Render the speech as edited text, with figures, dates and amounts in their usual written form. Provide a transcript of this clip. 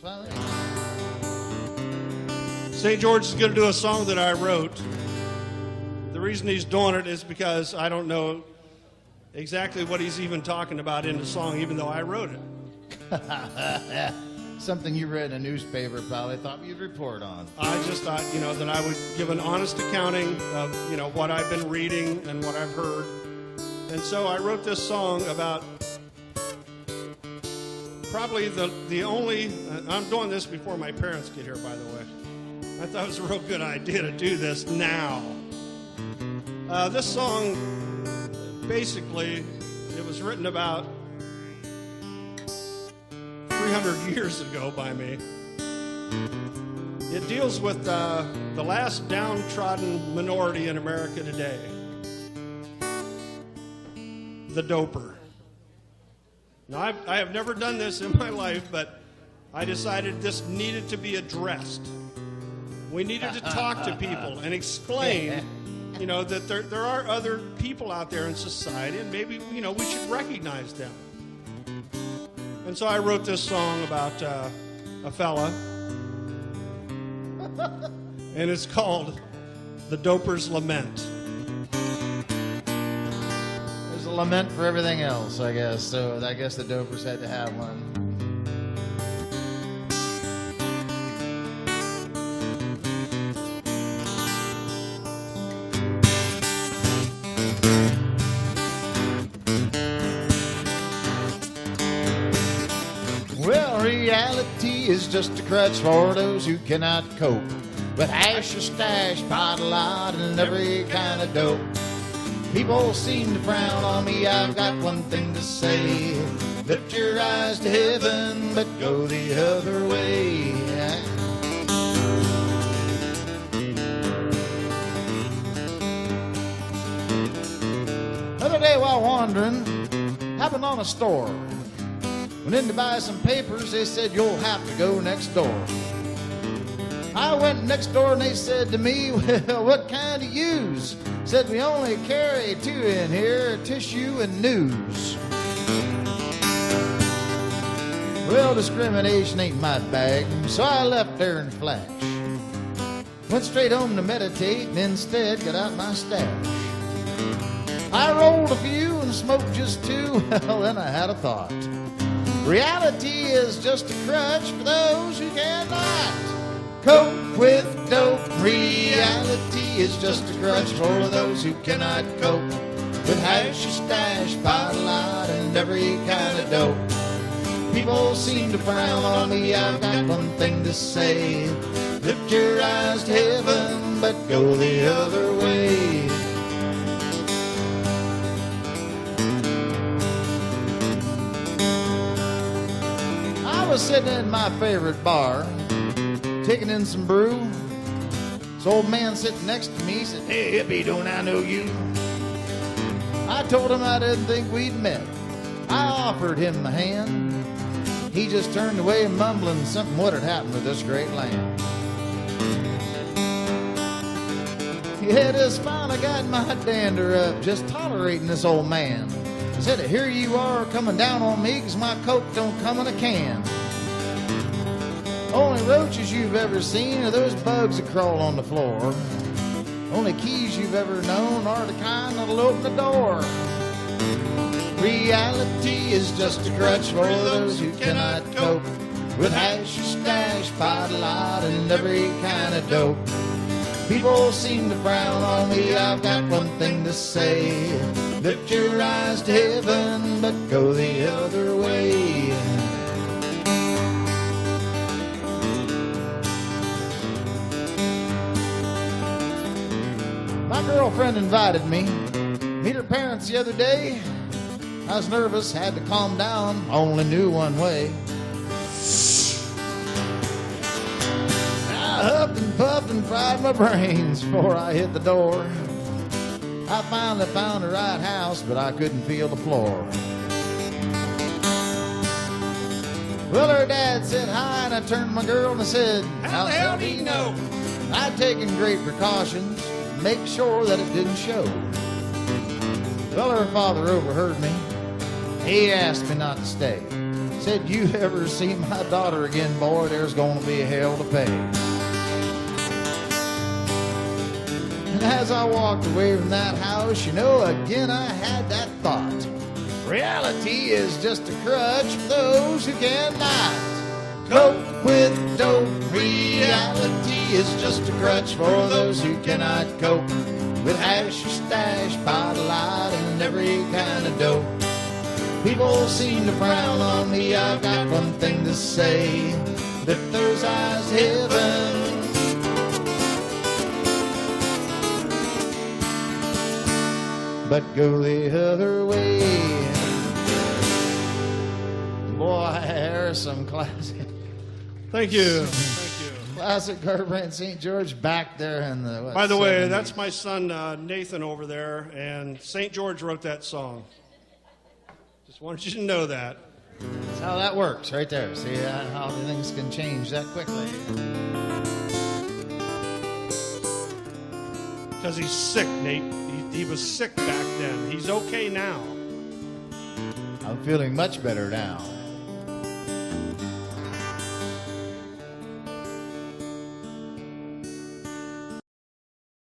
Finally. St. George is going to do a song that I wrote. The reason he's doing it is because I don't know exactly what he's even talking about in the song, even though I wrote it. Something you read in a newspaper, probably thought you'd report on. I just thought, that I would give an honest accounting of, what I've been reading and what I've heard. And so I wrote this song about probably the only, I'm doing this before my parents get here, by the way. I thought it was a real good idea to do this now. This song, basically, it was written about 300 years ago by me. It deals with the last downtrodden minority in America today, the doper. Now, I have never done this in my life, but I decided this needed to be addressed. We needed to talk to people and explain, that there are other people out there in society, and maybe, we should recognize them. And so I wrote this song about a fella, and it's called The Doper's Lament. There's a lament for everything else, I guess, so I guess the dopers had to have one. Well, reality is just a crutch for those who cannot cope with hash or stash, pot a lot, and every kind of dope. People seem to frown on me, I've got one thing to say. Lift your eyes to heaven, but go the other way. Other day while wandering, happened on a store. Went in to buy some papers, they said, you'll have to go next door. I went next door and they said to me, well, what kind of use? Said, we only carry two in here, tissue and news. Well, discrimination ain't my bag, so I left there in a flash. Went straight home to meditate and instead got out my stash. I rolled a few and smoked just two, well, then I had a thought. Reality is just a crutch for those who cannot cope with dope. Reality is just a crutch for those who cannot cope with hash or stash, pot a lot, and every kind of dope. People seem to frown on me, I've got one thing to say. Lift your eyes to heaven, but go the other way. I was sitting in my favorite bar, taking in some brew. This old man sitting next to me said, hey, hippie, don't I know you? I told him I didn't think we'd met. I offered him my hand. He just turned away mumbling something what had happened to this great land. Yeah, just finally got my dander up just tolerating this old man. I said, here you are coming down on me because my Coke don't come in a can. Only roaches you've ever seen are those bugs that crawl on the floor. Only keys you've ever known are the kind that'll open the door. Reality is just a crutch for those who cannot cope with hash or stash, pot a lot, and every kind of dope. People seem to frown on me, I've got one thing to say. Lift your eyes to heaven, but go the other way. My girlfriend invited me to meet her parents the other day. I was nervous, had to calm down, only knew one way. I huffed and puffed and fried my brains before I hit the door. I finally found the right house, but I couldn't feel the floor. Well, her dad said hi, and I turned to my girl and I said, how the hell do you know? I'd taken great precautions to make sure that it didn't show. Well, her father overheard me. He asked me not to stay. said, you ever see my daughter again, boy, there's gonna be hell to pay. And as I walked away from that house, you know, again I had that thought. Reality is just a crutch for those who cannot cope with dope. Reality is just a crutch for those who cannot cope with hash or stash, bottle light, and every kind of dope. People seem to frown on me, I've got one thing to say: lift those eyes, heaven. But go the other way. Boy, there's some classic. Thank you. Thank you. Classic Garbrandt St. George back there in the. What, By the way, 70s. that's my son Nathan over there, and St. George wrote that song. Just wanted you to know that. That's how that works, right there. See how things can change that quickly. Because he's sick, Nate. He was sick back then. He's okay now. I'm feeling much better now.